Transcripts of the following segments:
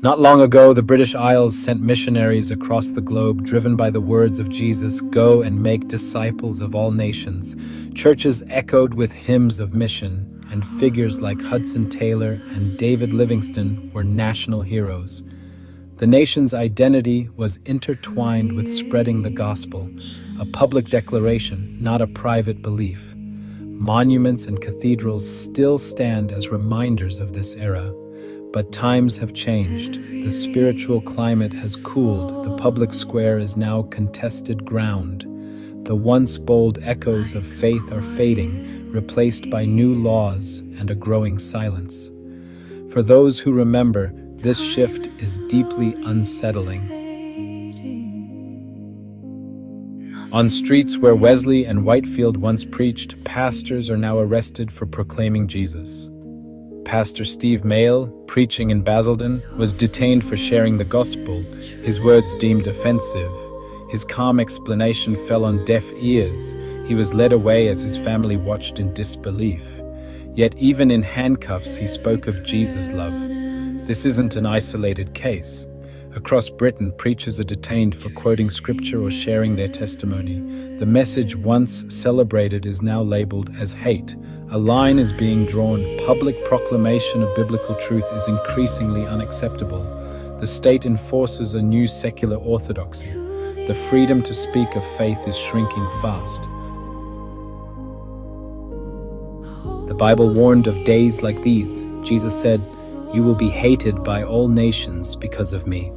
Not long ago, the British Isles sent missionaries across the globe, driven by the words of Jesus, "Go and make disciples of all nations." Churches echoed with hymns of mission, and figures like Hudson Taylor and David Livingstone were national heroes. The nation's identity was intertwined with spreading the gospel, a public declaration, not a private belief. Monuments and cathedrals still stand as reminders of this era. But times have changed. The spiritual climate has cooled. The public square is now contested ground. The once bold echoes of faith are fading, replaced by new laws and a growing silence. For those who remember, this shift is deeply unsettling. On streets where Wesley and Whitefield once preached, pastors are now arrested for proclaiming Jesus. Pastor Steve Mail, preaching in Basildon, was detained for sharing the gospel, his words deemed offensive. His calm explanation fell on deaf ears. He was led away as his family watched in disbelief. Yet even in handcuffs, he spoke of Jesus' love. This isn't an isolated case. Across Britain, preachers are detained for quoting scripture or sharing their testimony. The message once celebrated is now labeled as hate. A line is being drawn. Public proclamation of biblical truth is increasingly unacceptable. The state enforces a new secular orthodoxy. The freedom to speak of faith is shrinking fast. The Bible warned of days like these. Jesus said, "You will be hated by all nations because of me."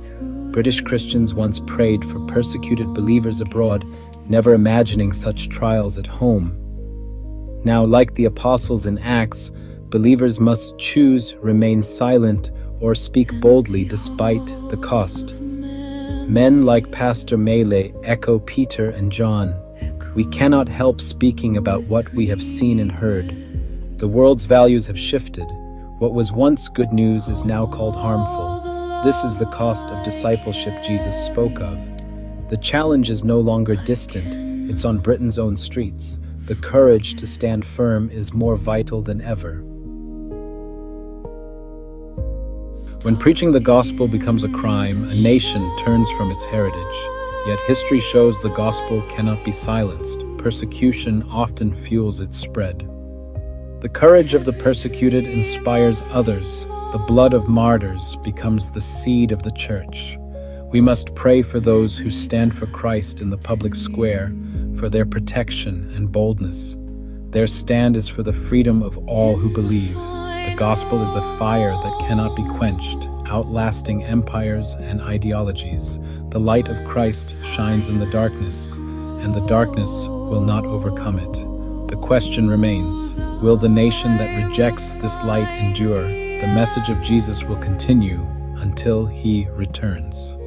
British Christians once prayed for persecuted believers abroad, never imagining such trials at home. Now, like the apostles in Acts, believers must choose remain silent or speak boldly despite the cost. Men like Pastor Mele echo Peter and John. We cannot help speaking about what we have seen and heard. The world's values have shifted. What was once good news is now called harmful. This is the cost of discipleship Jesus spoke of. The challenge is no longer distant, it's on Britain's own streets. The courage to stand firm is more vital than ever. When preaching the gospel becomes a crime, a nation turns from its heritage. Yet history shows the gospel cannot be silenced. Persecution often fuels its spread. The courage of the persecuted inspires others. The blood of martyrs becomes the seed of the church. We must pray for those who stand for Christ in the public square, for their protection and boldness. Their stand is for the freedom of all who believe. The gospel is a fire that cannot be quenched, outlasting empires and ideologies. The light of Christ shines in the darkness, and the darkness will not overcome it. The question remains, will the nation that rejects this light endure? The message of Jesus will continue until he returns.